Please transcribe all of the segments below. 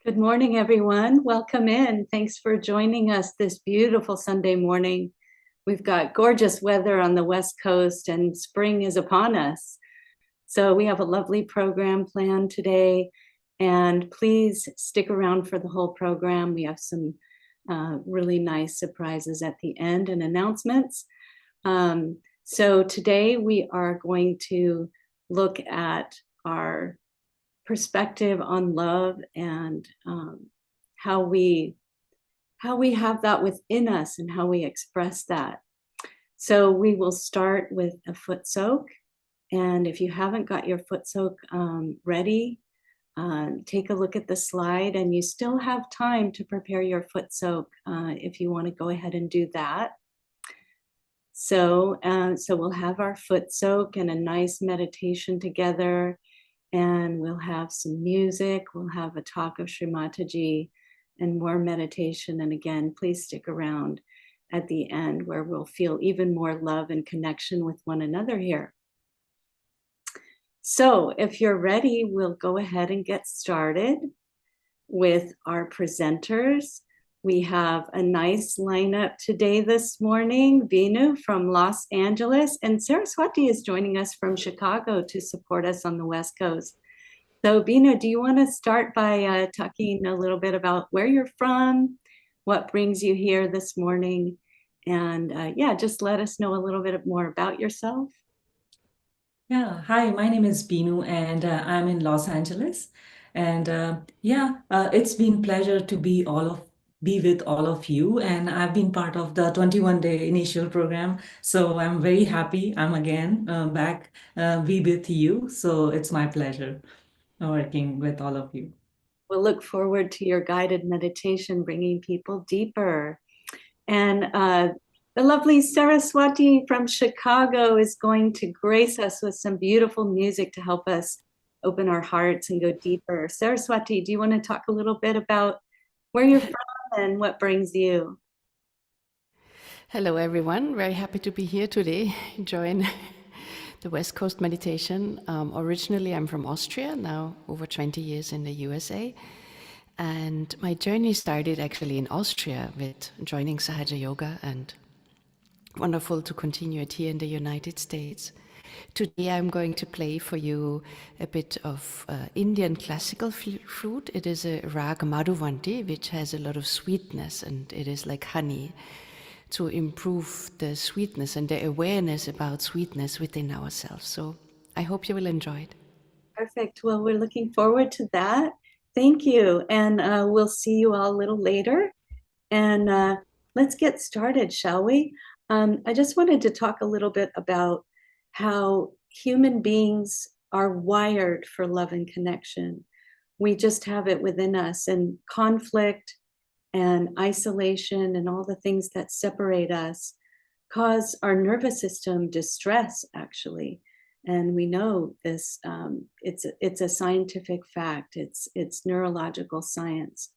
Good morning, everyone. Welcome in. Thanks for joining us this beautiful Sunday morning. We've got gorgeous weather on the West Coast and spring is upon us. So we have a lovely program planned today. And please stick around for the whole program. We have some really nice surprises at the end and announcements. So today we are going to look at our perspective on love and how we have that within us and how we express that. So we will start with a foot soak, and if you haven't got your foot soak ready, take a look at the slide, and you still have time to prepare your foot soak if you want to go ahead and do that. So we'll have our foot soak and a nice meditation together. And we'll have some music, we'll have a talk of Shri Mataji and more meditation. And again, please stick around at the end where we'll feel even more love and connection with one another here. So if you're ready, we'll go ahead and get started with our presenters. We have a nice lineup today this morning. Vinu from Los Angeles and Saraswati is joining us from Chicago to support us on the West Coast. So Vinu, do you want to start by talking a little bit about where you're from, what brings you here this morning, and just let us know a little bit more about yourself. Yeah, hi, my name is Binu and I'm in Los Angeles. And it's been pleasure to be with all of you. And I've been part of the 21-day initial program. So I'm very happy I'm again back be with you. So it's my pleasure working with all of you. We'll look forward to your guided meditation, bringing people deeper. And the lovely Saraswati from Chicago is going to grace us with some beautiful music to help us open our hearts and go deeper. Saraswati, do you want to talk a little bit about where you're from and what brings you? Hello, everyone. Very happy to be here today, join the West Coast meditation. Originally, I'm from Austria, now over 20 years in the USA. And my journey started actually in Austria with joining Sahaja Yoga, and wonderful to continue it here in the United States. Today I'm going to play for you a bit of Indian classical flute. It is a rag Madhuvanti, which has a lot of sweetness, and it is like honey to improve the sweetness and the awareness about sweetness within ourselves. So I hope you will enjoy it. Perfect. Well, we're looking forward to that. Thank you. And we'll see you all a little later. And let's get started, shall we? I just wanted to talk a little bit about how human beings are wired for love and connection. We just have it within us, and conflict and isolation and all the things that separate us cause our nervous system distress, actually. And we know this, it's a scientific fact, it's neurological science.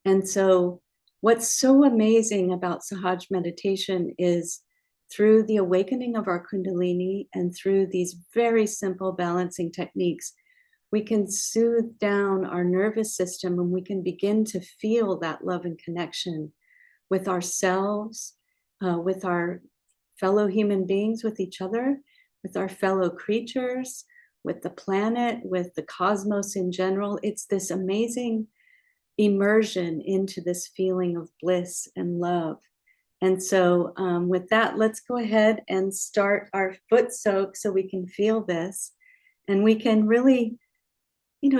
And so what's so amazing about Sahaj meditation is through the awakening of our Kundalini and through these very simple balancing techniques, we can soothe down our nervous system and we can begin to feel that love and connection with ourselves, with our fellow human beings, with each other, with our fellow creatures, with the planet, with the cosmos in general. It's this amazing immersion into this feeling of bliss and love. And so with that, let's go ahead and start our foot soak so we can feel this and we can really,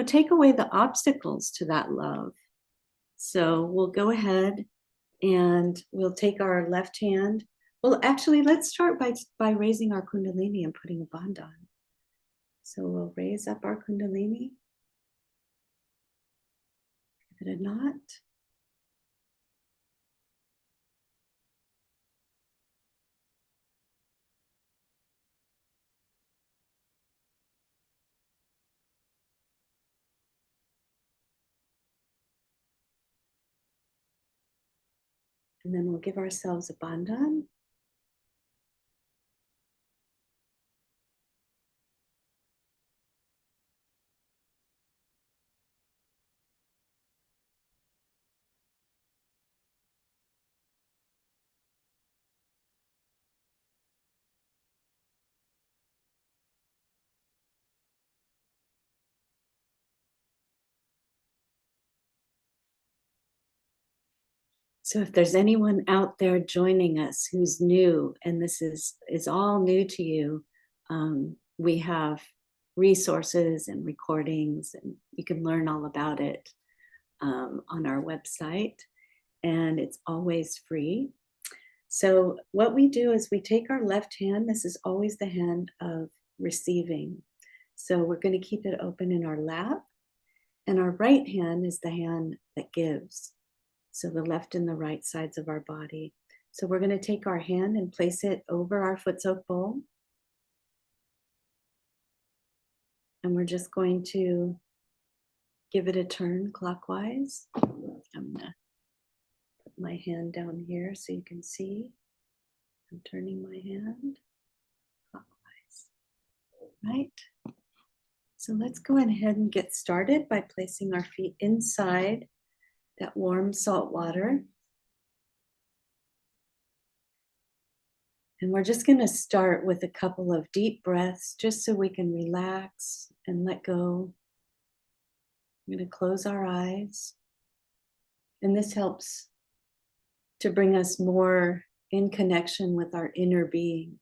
take away the obstacles to that love. So we'll go ahead and we'll take our left hand. Well, actually, let's start by raising our Kundalini and putting a band on. So we'll raise up our Kundalini. Give it a knot. And then we'll give ourselves a bandhan. So if there's anyone out there joining us who's new, and this is all new to you, we have resources and recordings, and you can learn all about it on our website, and it's always free. So what we do is we take our left hand, this is always the hand of receiving. So we're going to keep it open in our lap, and our right hand is the hand that gives. So the left and the right sides of our body. So we're going to take our hand and place it over our foot soak bowl. And we're just going to give it a turn clockwise. I'm going to put my hand down here so you can see. I'm turning my hand clockwise. Right? So let's go ahead and get started by placing our feet inside that warm salt water. And we're just going to start with a couple of deep breaths just so we can relax and let go. I'm going to close our eyes. And this helps to bring us more in connection with our inner being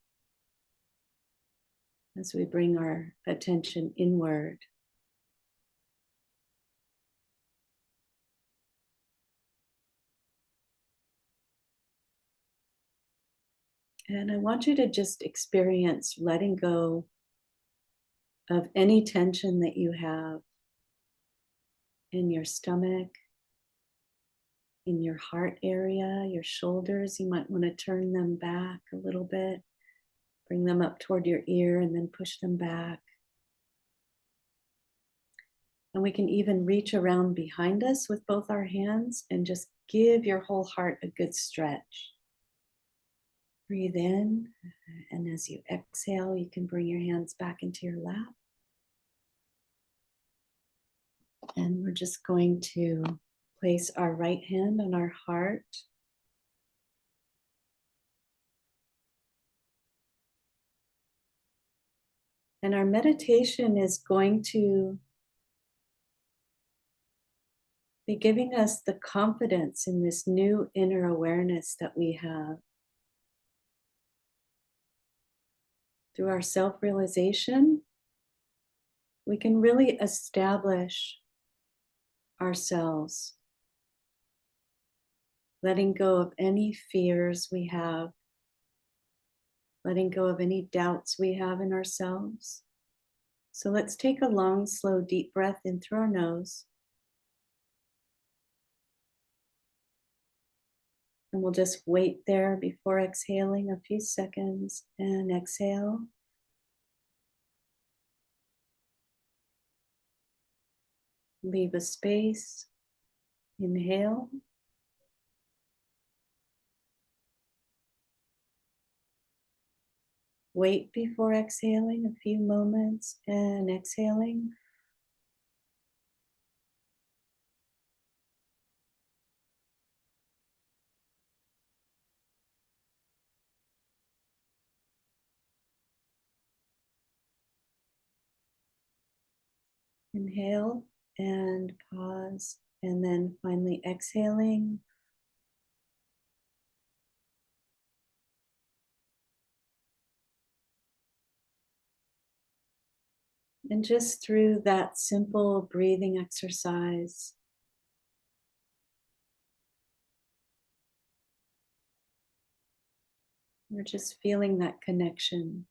as we bring our attention inward. And I want you to just experience letting go of any tension that you have in your stomach, in your heart area, your shoulders. You might want to turn them back a little bit, bring them up toward your ear, and then push them back. And we can even reach around behind us with both our hands and just give your whole heart a good stretch. Breathe in, and as you exhale, you can bring your hands back into your lap. And we're just going to place our right hand on our heart. And our meditation is going to be giving us the confidence in this new inner awareness that we have. Through our self-realization, we can really establish ourselves, letting go of any fears we have, letting go of any doubts we have in ourselves. So let's take a long, slow, deep breath in through our nose. And we'll just wait there before exhaling a few seconds and exhale. Leave a space. Inhale. Wait before exhaling a few moments and exhaling. Inhale and pause, and then finally exhaling. And just through that simple breathing exercise, we're just feeling that connection.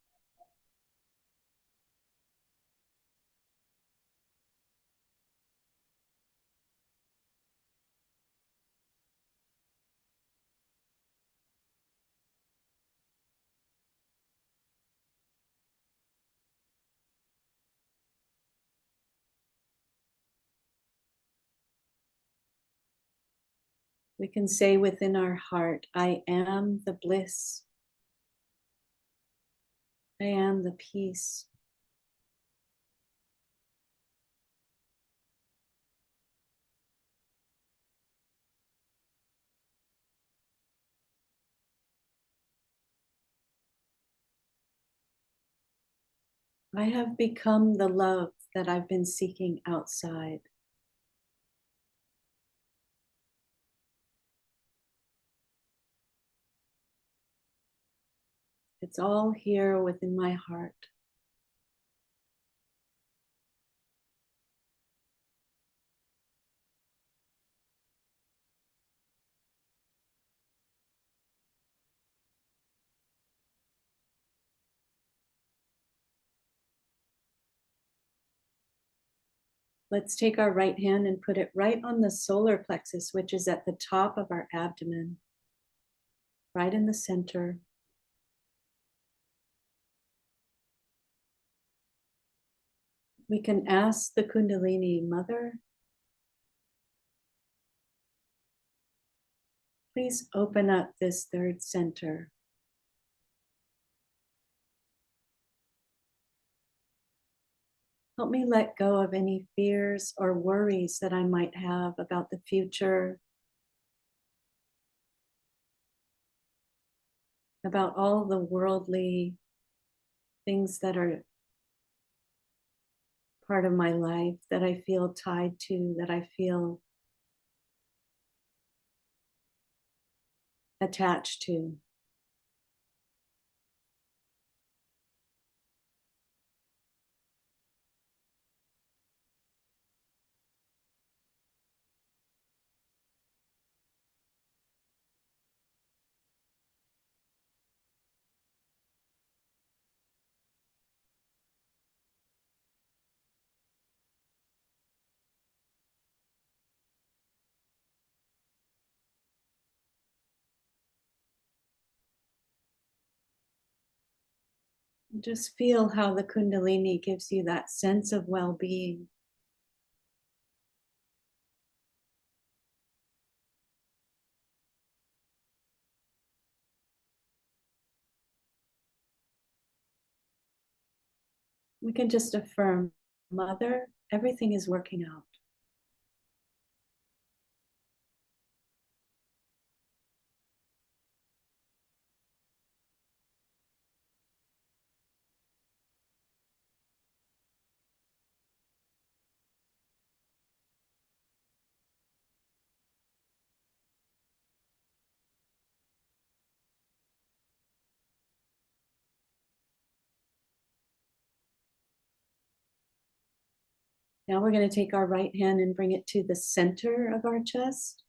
We can say within our heart, I am the bliss. I am the peace. I have become the love that I've been seeking outside. It's all here within my heart. Let's take our right hand and put it right on the solar plexus, which is at the top of our abdomen, right in the center. We can ask the Kundalini Mother, please open up this third center. Help me let go of any fears or worries that I might have about the future, about all the worldly things that are part of my life that I feel tied to, that I feel attached to. Just feel how the Kundalini gives you that sense of well-being. We can just affirm, Mother, everything is working out. Now we're going to take our right hand and bring it to the center of our chest.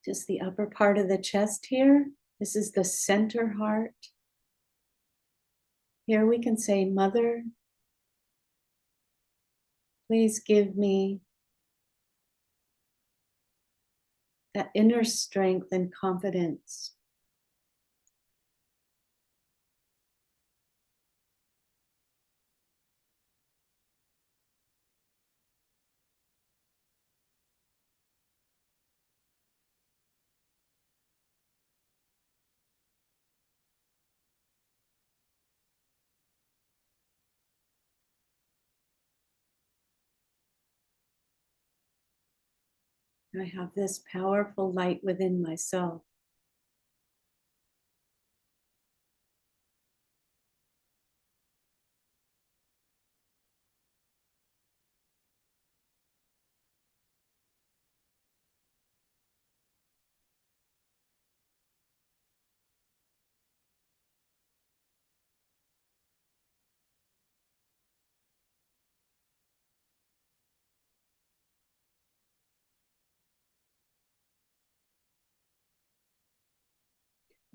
Just the upper part of the chest here. This is the center heart. Here we can say, Mother, please give me that inner strength and confidence. I have this powerful light within myself.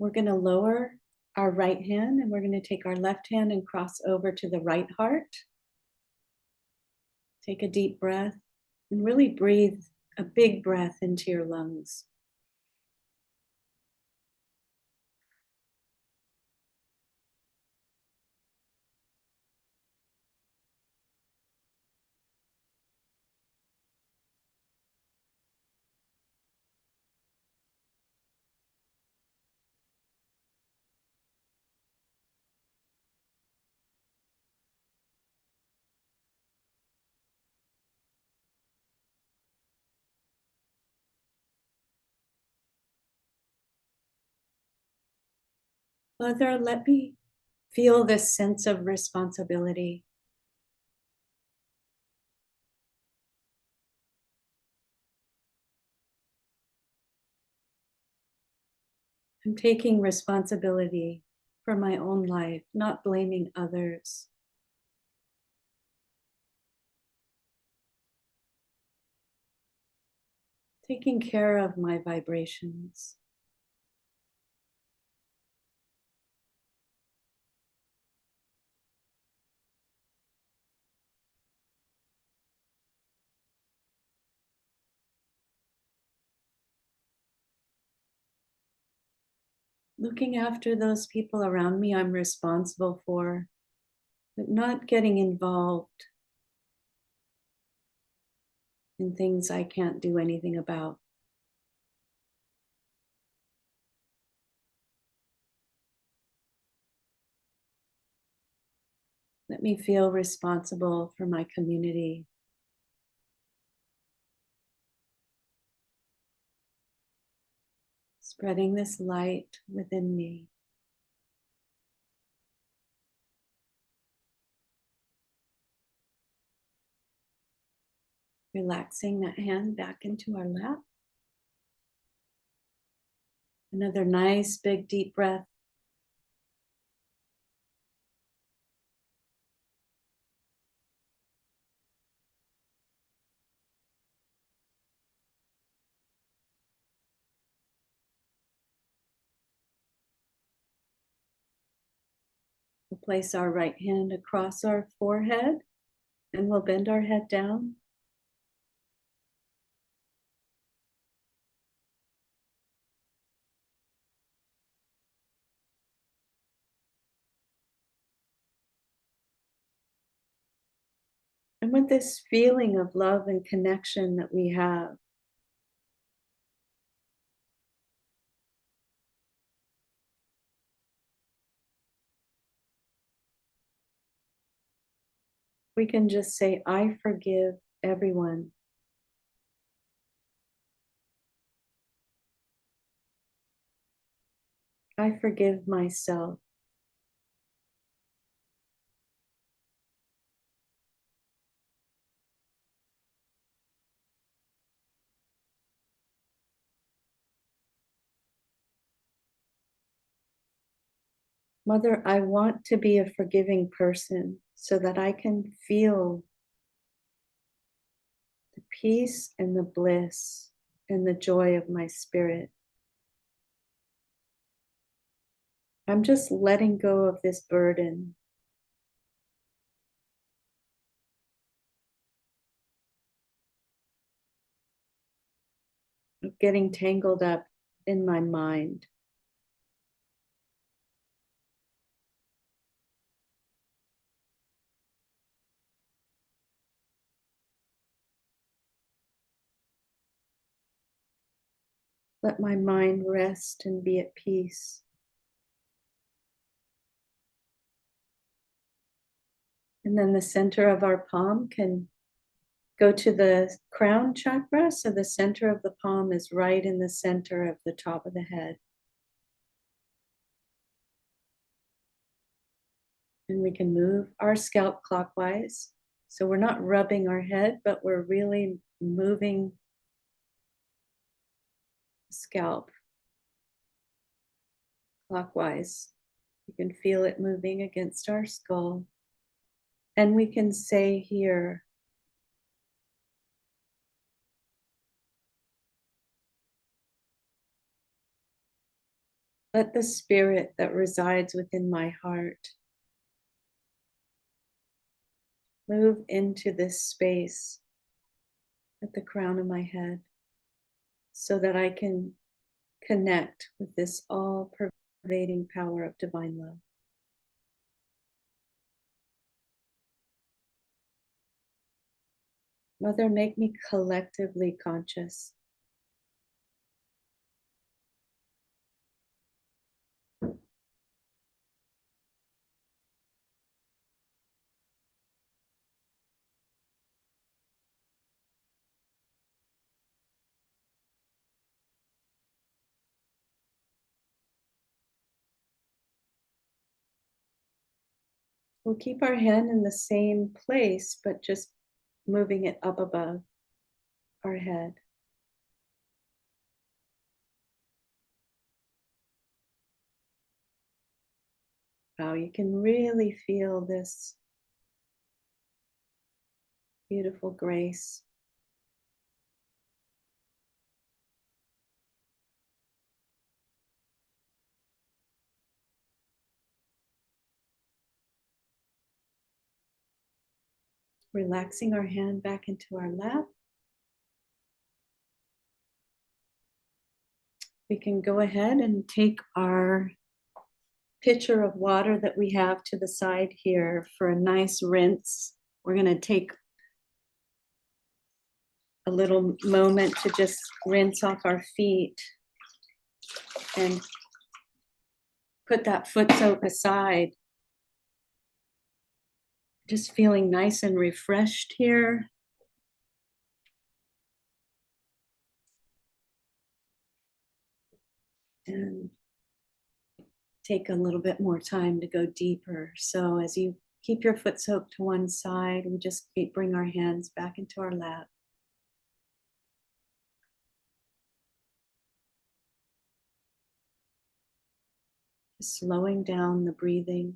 We're going to lower our right hand and we're going to take our left hand and cross over to the right heart. Take a deep breath and really breathe a big breath into your lungs. Mother, let me feel this sense of responsibility. I'm taking responsibility for my own life, not blaming others. Taking care of my vibrations. Looking after those people around me I'm responsible for, but not getting involved in things I can't do anything about. Let me feel responsible for my community. Spreading this light within me. Relaxing that hand back into our lap. Another nice big deep breath. We'll place our right hand across our forehead and we'll bend our head down. And with this feeling of love and connection that we have, we can just say, I forgive everyone. I forgive myself. Mother, I want to be a forgiving person so that I can feel the peace and the bliss and the joy of my spirit. I'm just letting go of this burden. Of getting tangled up in my mind. Let my mind rest and be at peace. And then the center of our palm can go to the crown chakra. So the center of the palm is right in the center of the top of the head. And we can move our scalp clockwise. So we're not rubbing our head, but we're really moving the scalp clockwise. You can feel it moving against our skull. And we can say here, let the spirit that resides within my heart move into this space at the crown of my head so that I can connect with this all pervading power of divine love. Mother, make me collectively conscious. We'll keep our hand in the same place, but just moving it up above our head. Wow, you can really feel this beautiful grace. Relaxing our hand back into our lap. We can go ahead and take our pitcher of water that we have to the side here for a nice rinse. We're going to take a little moment to just rinse off our feet and put that foot soak aside. Just feeling nice and refreshed here. And take a little bit more time to go deeper. So as you keep your foot soaked to one side, we just bring our hands back into our lap. Just slowing down the breathing.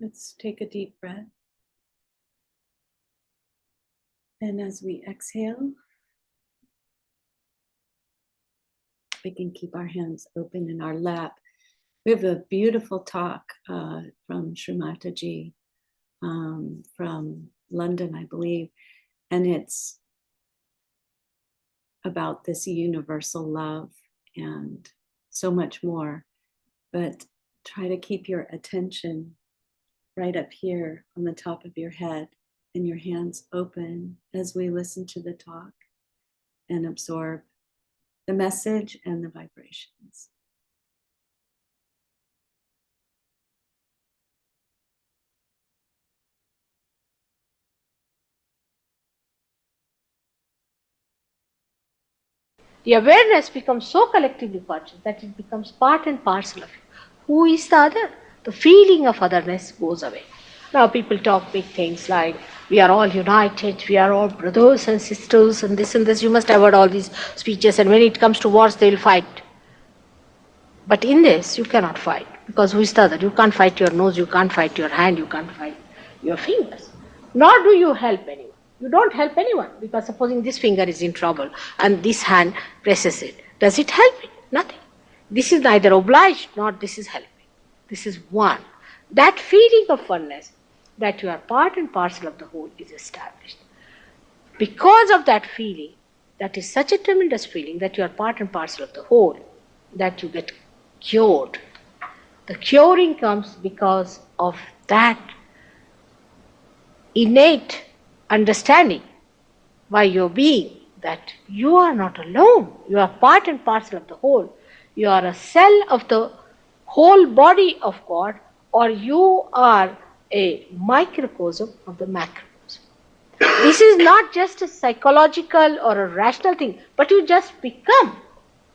Let's take a deep breath. And as we exhale, we can keep our hands open in our lap. We have a beautiful talk from Shri Mataji from London, I believe, and it's about this universal love and so much more. But try to keep your attention right up here on the top of your head and your hands open as we listen to the talk and absorb the message and the vibrations. The awareness becomes so collectively conscious that it becomes part and parcel of you. Who is the other? The feeling of otherness goes away. Now people talk big things like we are all united, we are all brothers and sisters and this. You must have heard all these speeches, and when it comes to wars they will fight. But in this you cannot fight, because who is the other? You can't fight your nose, you can't fight your hand, you can't fight your fingers. Nor do you help anyone. You don't help anyone, because supposing this finger is in trouble and this hand presses it, does it help it? Nothing. This is neither obliged nor this is helping. This is one. That feeling of oneness, that you are part and parcel of the whole, is established. Because of that feeling, that is such a tremendous feeling that you are part and parcel of the whole, that you get cured. The curing comes because of that innate understanding by your being that you are not alone, you are part and parcel of the whole. You are a cell of the whole body of God, or you are a microcosm of the macrocosm. This is not just a psychological or a rational thing, but you just become.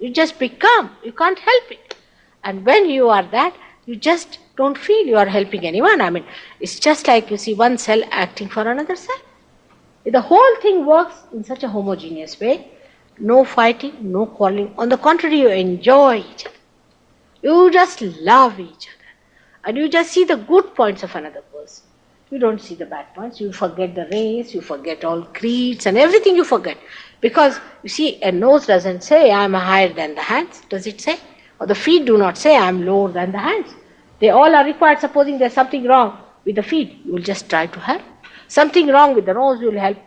You just become. You can't help it. And when you are that, you just don't feel you are helping anyone. I mean, it's just like you see one cell acting for another cell. The whole thing works in such a homogeneous way. No fighting, no quarreling. On the contrary, you enjoy each other. You just love each other. And you just see the good points of another person. You don't see the bad points. You forget the race, you forget all creeds and everything you forget. Because, you see, a nose doesn't say, I am higher than the hands. Does it say? Or the feet do not say, I am lower than the hands. They all are required. Supposing there's something wrong with the feet, you will just try to help. Something wrong with the nose, you will help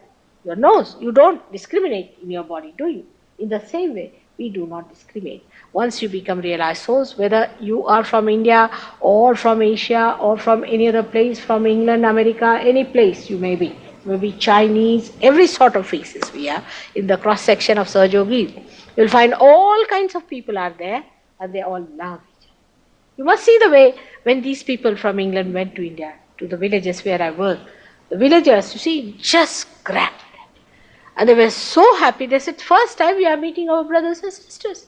your nose. You don't discriminate in your body, do you? In the same way, we do not discriminate. Once you become realized souls, whether you are from India or from Asia or from any other place, from England, America, any place you may be, maybe Chinese, every sort of faces we have in the cross section of Sahaja Yoga. You'll find all kinds of people are there, and they all love each other. You must see the way when these people from England went to India, to the villages where I work. The villagers, you see, just grabbed them. And they were so happy. They said, first time we are meeting our brothers and sisters.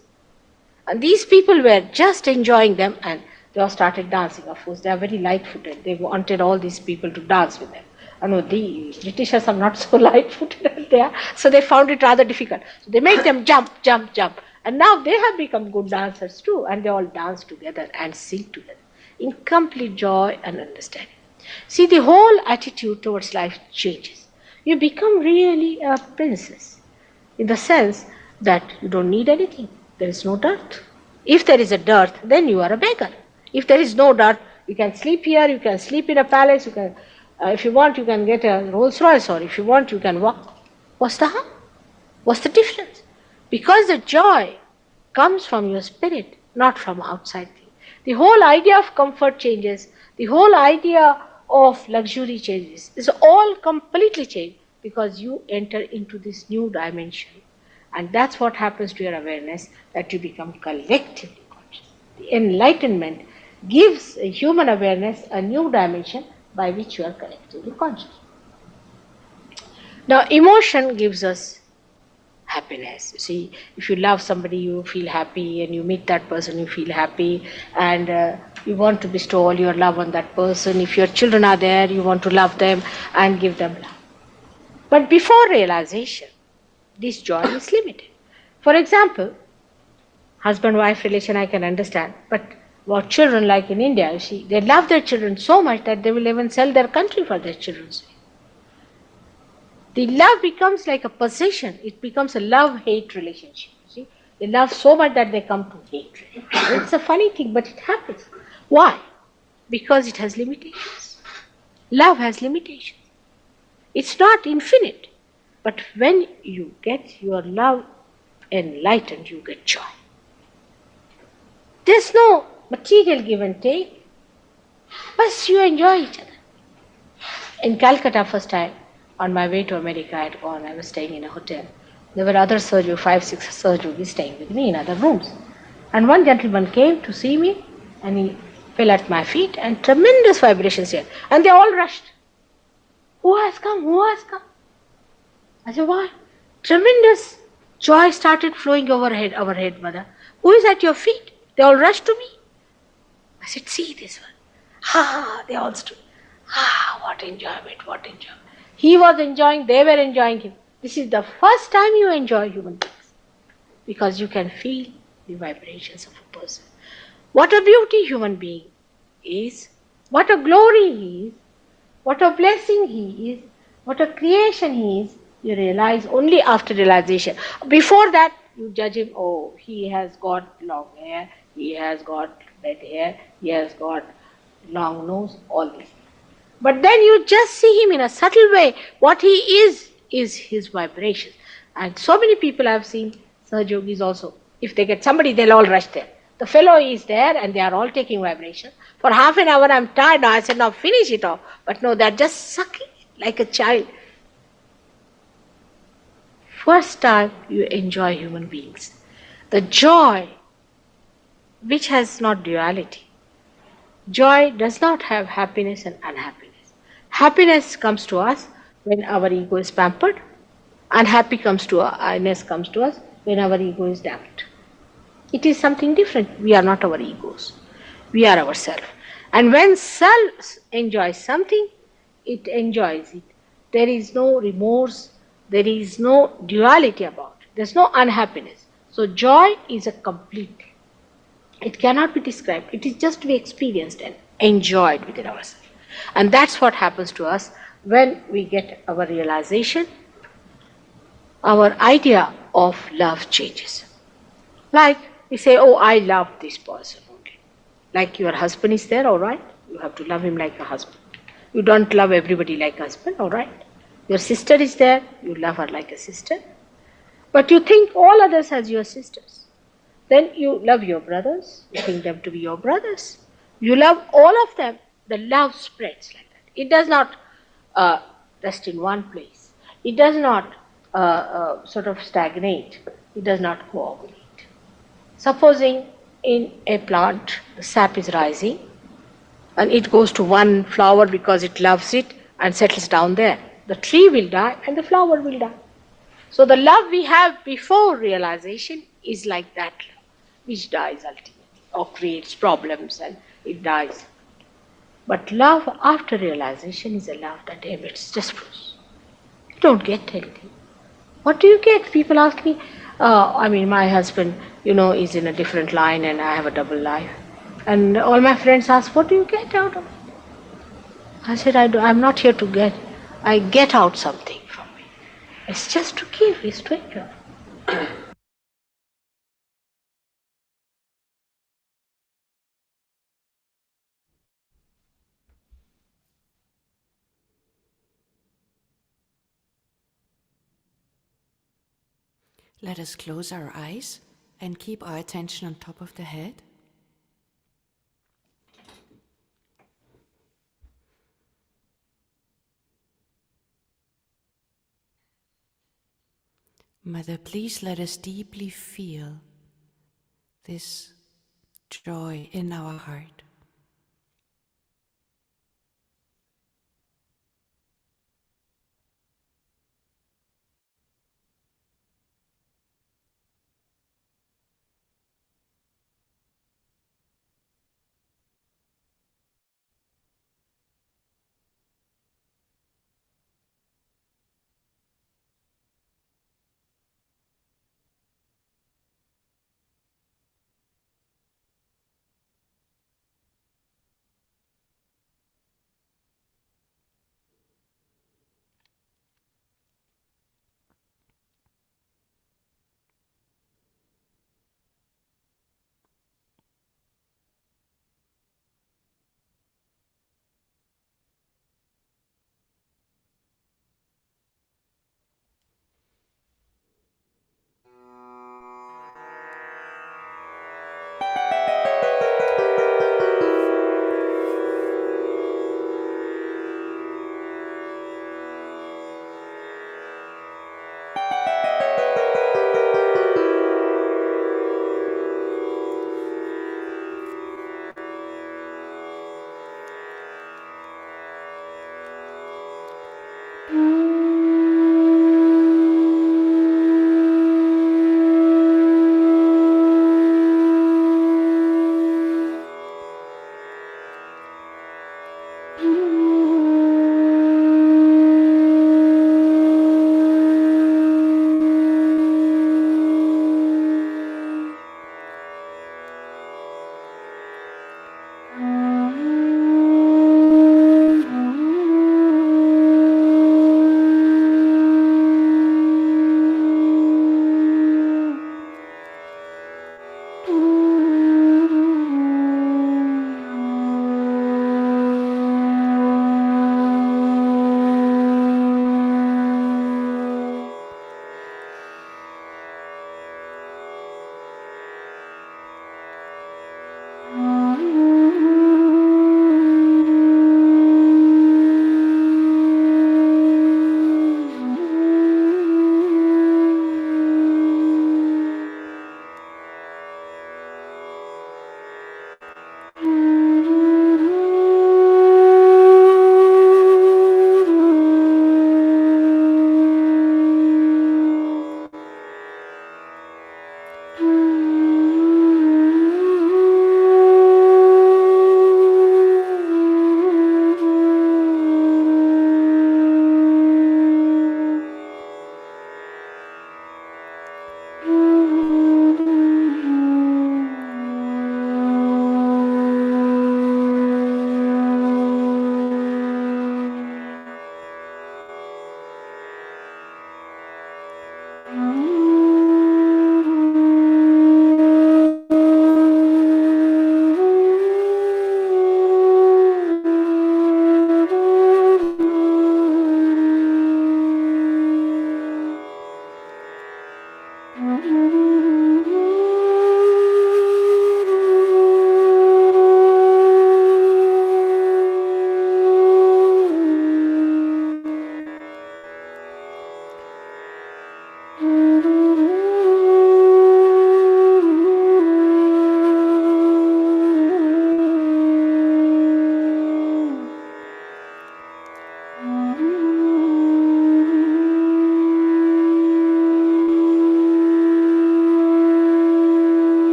And these people were just enjoying them, and they all started dancing. Of course, they are very light-footed. They wanted all these people to dance with them. I know the Britishers are not so light-footed as they are, so they found it rather difficult. So they made them jump, jump, jump. And now they have become good dancers too, and they all dance together and sing together in complete joy and understanding. See, the whole attitude towards life changes. You become really a princess in the sense that you don't need anything. There is no dirt. If there is a dirt, then you are a beggar. If there is no dirt, you can sleep here, you can sleep in a palace, you can, if you want, you can get a Rolls Royce, or if you want, you can walk. What's the harm? What's the difference? Because the joy comes from your spirit, not from outside things. The whole idea of comfort changes, the whole idea of luxury changes. It's all completely changed because you enter into this new dimension. And that's what happens to your awareness, that you become collectively conscious. The enlightenment gives a human awareness a new dimension by which you are collectively conscious. Now, emotion gives us happiness. You see, if you love somebody, you feel happy, and you meet that person, you feel happy, and you want to bestow all your love on that person. If your children are there, you want to love them and give them love. But before realization, this joy is limited. For example, husband-wife relation I can understand, but About children, like in India, you see, they love their children so much that they will even sell their country for their children's sake. The love becomes like a possession. It becomes a love-hate relationship. See, they love so much that they come to hate. It's a funny thing, but it happens. Why? Because it has limitations. Love has limitations. It's not infinite. But when you get your love enlightened, you get joy. There's no material give and take, but you enjoy each other. In Calcutta, first time, on my way to America, I had gone, I was staying in a hotel. There were other surgeons, 5, 6 surgeons staying with me in other rooms. And one gentleman came to see me, and he fell at my feet, and tremendous vibrations here. And they all rushed. Who has come? Who has come? I said, why? Tremendous joy started flowing overhead, our head, mother. Who is at your feet? They all rushed to me. I said, see this one. Ha, they all stood. Ah, what enjoyment, what enjoyment. He was enjoying, they were enjoying him. This is the first time you enjoy human beings, because you can feel the vibrations of a person. What a beauty human being is, what a glory he is, what a blessing he is, what a creation he is, you realize only after realization. Before that, you judge him, oh, he has got long hair, he has got red hair, he has got long nose, all these. But then you just see him in a subtle way. What he is his vibrations. And so many people I've seen, Sahaja Yogis also, if they get somebody, they'll all rush there. The fellow is there and they are all taking vibration. For half an hour I'm tired now. I said, now finish it off. But no, they're just sucking like a child. First time you enjoy human beings. The joy which has not duality. Joy does not have happiness and unhappiness. Happiness comes to us when our ego is pampered. Unhappiness comes to us when our ego is damped. It is something different. We are not our egos. We are ourselves. And when self enjoys something, it enjoys it. There is no remorse. There is no duality about it. There is no unhappiness. So joy is a complete. It cannot be described. It is just to be experienced and enjoyed within ourselves. And that's what happens to us when we get our realization. Our idea of love changes. Like we say, oh, I love this person only. Like your husband is there, all right? You have to love him like a husband. You don't love everybody like a husband, all right? Your sister is there, you love her like a sister. But you think all others as your sisters. Then you love your brothers, you think them to be your brothers. You love all of them. The love spreads like that. It does not rest in one place. It does not sort of stagnate. It does not coagulate. Supposing in a plant the sap is rising and it goes to one flower because it loves it and settles down there. The tree will die and the flower will die. So the love we have before realization is like that love, which dies ultimately or creates problems and it dies. But love after realization is a love that emits, just flows. You don't get anything. What do you get? People ask me, my husband, is in a different line and I have a double life. And all my friends ask, what do you get out of it? I said, I'm not here to get. I get out something from it. It's just to give, it's to enjoy. Let us close our eyes and keep our attention on top of the head. Mother, please let us deeply feel this joy in our heart.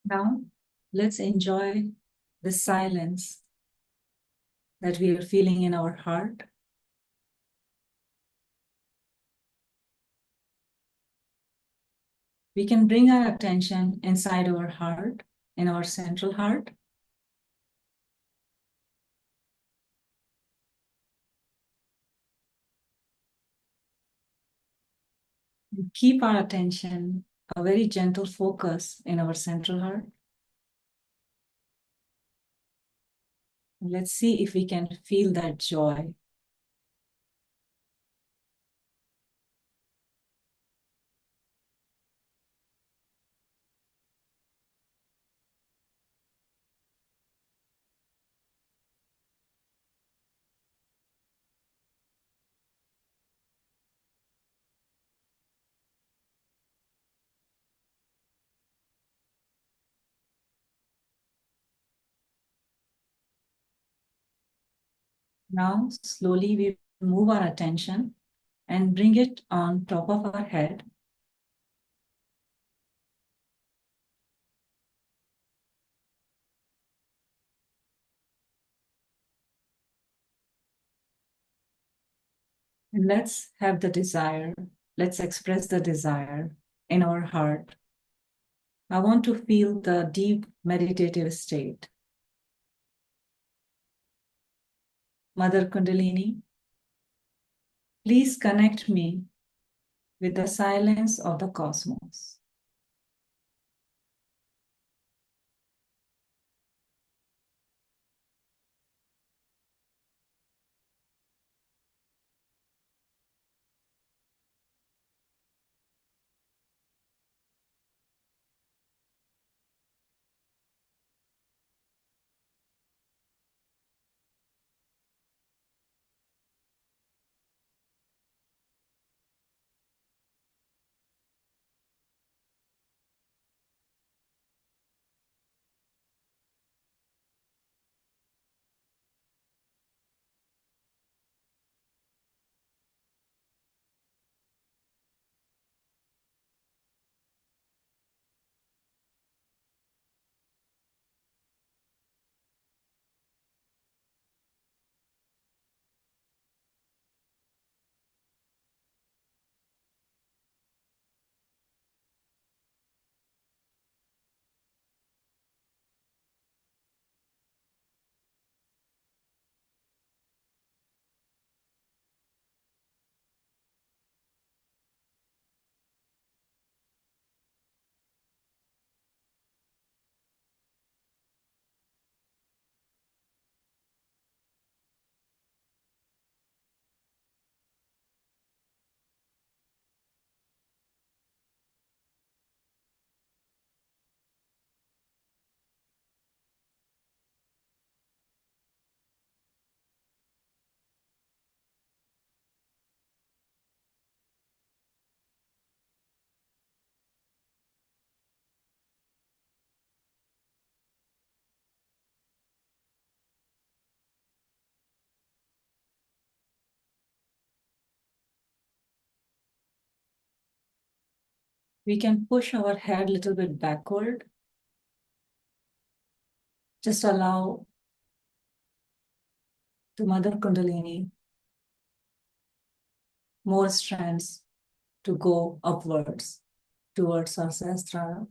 Now, let's enjoy the silence that we are feeling in our heart. We can bring our attention inside our heart, in our central heart. And keep our attention, a very gentle focus in our central heart. And let's see if we can feel that joy. Now, slowly we move our attention and bring it on top of our head. And let's have the desire. Let's express the desire in our heart. I want to feel the deep meditative state. Mother Kundalini, please connect me with the silence of the cosmos. We can push our head a little bit backward. Just allow the Mother Kundalini more strands to go upwards towards our Sahasrara.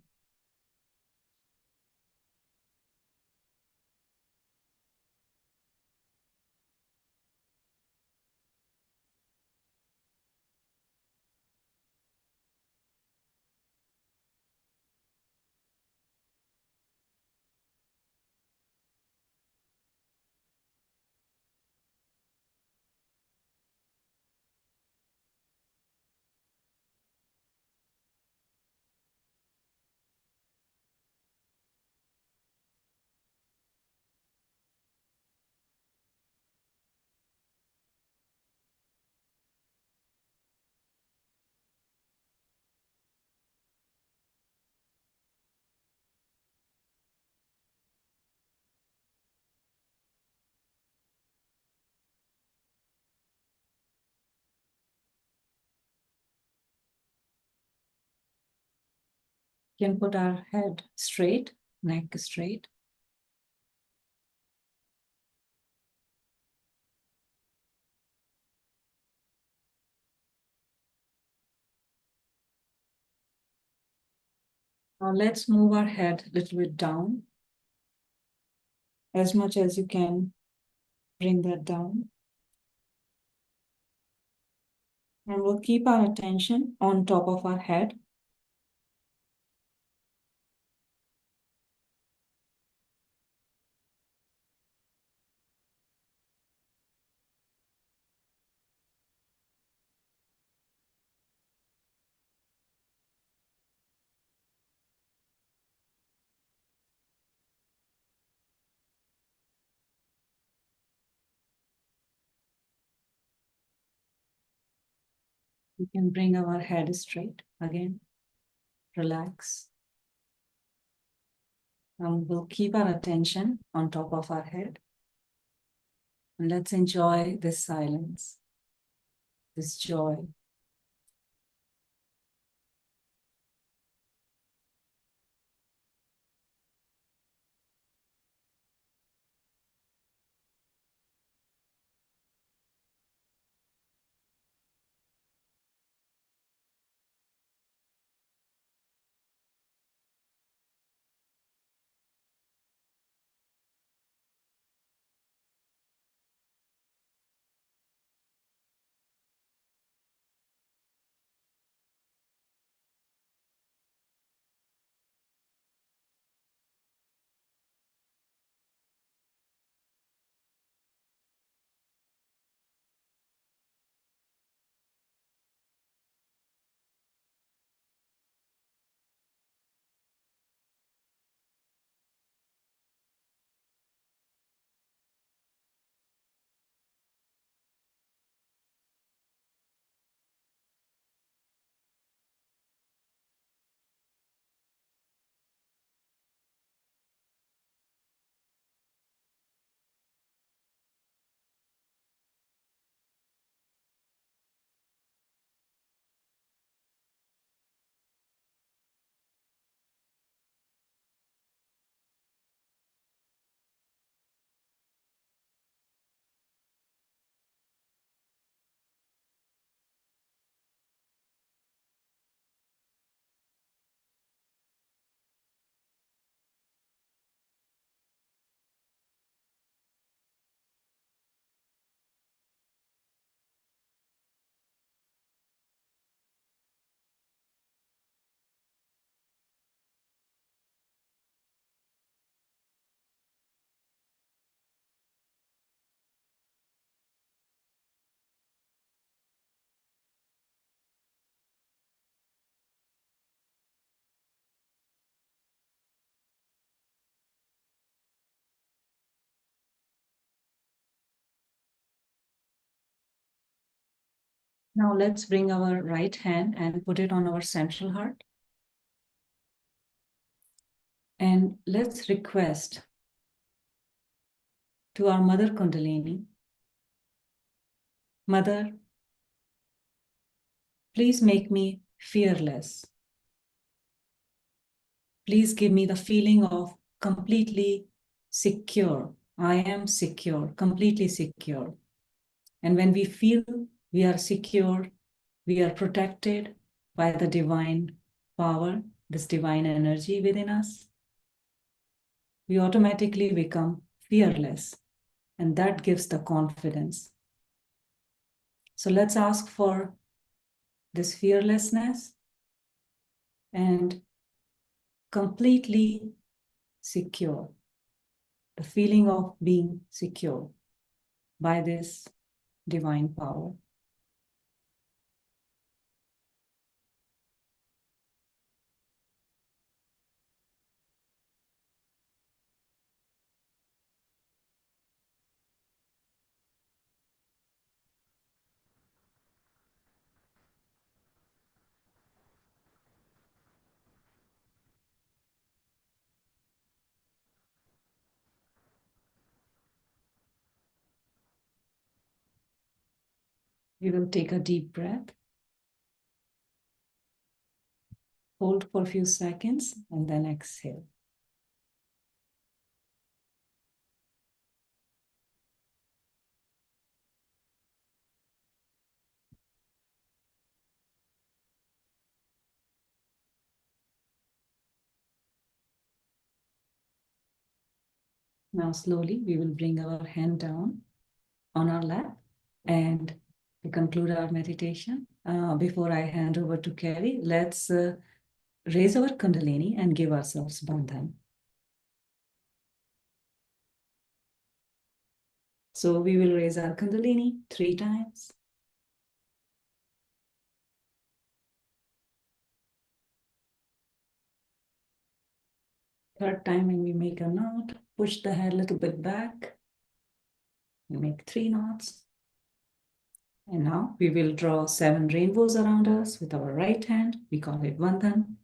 We can put our head straight neck straight. Now let's move our head a little bit down. As much as you can, bring that down. And we'll keep our attention on top of our head. We can bring our head straight again. Relax. And we'll keep our attention on top of our head. And let's enjoy this silence, this joy. Now let's bring our right hand and put it on our central heart. And let's request to our Mother Kundalini, Mother, please make me fearless. Please give me the feeling of completely secure. I am secure, completely secure. And when we feel we are secure, we are protected by the divine power, this divine energy within us, we automatically become fearless. And that gives the confidence. So let's ask for this fearlessness and completely secure, the feeling of being secure by this divine power. You will take a deep breath, hold for a few seconds, and then exhale. Now slowly we will bring our hand down on our lap and to conclude our meditation. Before I hand over to Carrie, let's raise our Kundalini and give ourselves bandhan. So we will raise our Kundalini 3 times. Third time when we make a knot, push the head a little bit back. We make 3 knots. And now we will draw 7 rainbows around us with our right hand. We call it bandhan.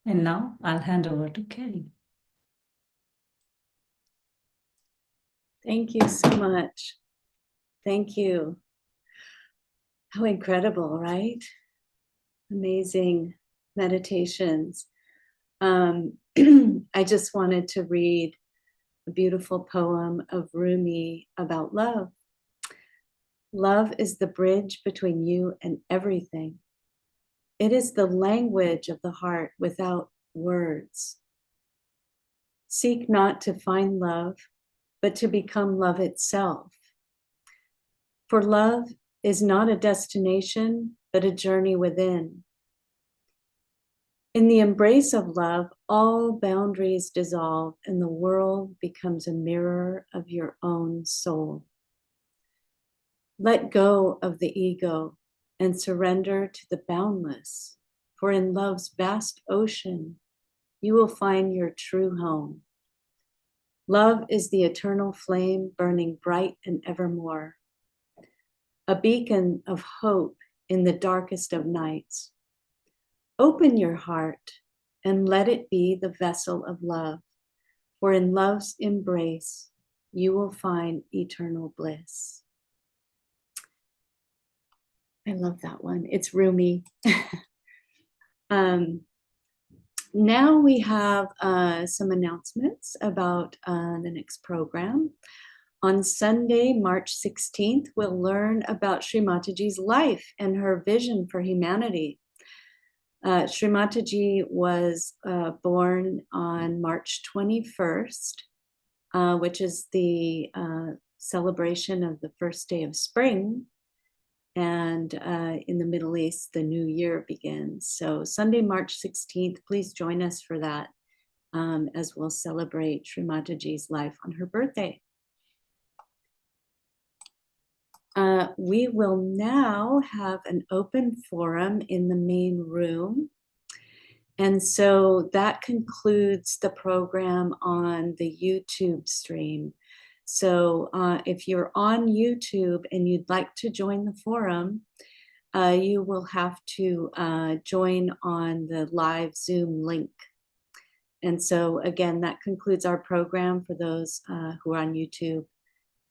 And now I'll hand over to Carrie. Thank you so much. Thank you. How incredible, right? Amazing meditations. I just wanted to read a beautiful poem of Rumi about love. Love is the bridge between you and everything. It is the language of the heart without words. Seek not to find love, but to become love itself. For love is not a destination, but a journey within. In the embrace of love, all boundaries dissolve and the world becomes a mirror of your own soul. Let go of the ego and surrender to the boundless, for in love's vast ocean, you will find your true home. Love is the eternal flame burning bright and evermore, a beacon of hope in the darkest of nights. Open your heart and let it be the vessel of love, for in love's embrace, you will find eternal bliss. I love that one. It's Rumi. Now we have some announcements about the next program. On Sunday, March 16th, we'll learn about Shri Mataji's life and her vision for humanity. Shri Mataji was born on March 21st, which is the celebration of the first day of spring. And in the Middle East, the new year begins. So Sunday, March 16th, please join us for that as we'll celebrate Shri Mataji's life on her birthday. We will now have an open forum in the main room. And so that concludes the program on the YouTube stream. So if you're on YouTube and you'd like to join the forum, you will have to join on the live Zoom link. And so again, that concludes our program for those who are on YouTube.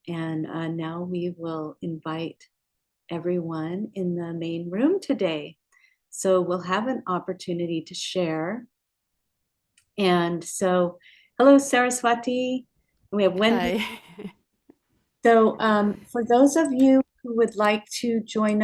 And now we will invite everyone in the main room today. So we'll have an opportunity to share. And so, hello, Saraswati. We have Wendy. Hi. So for those of you who would like to join us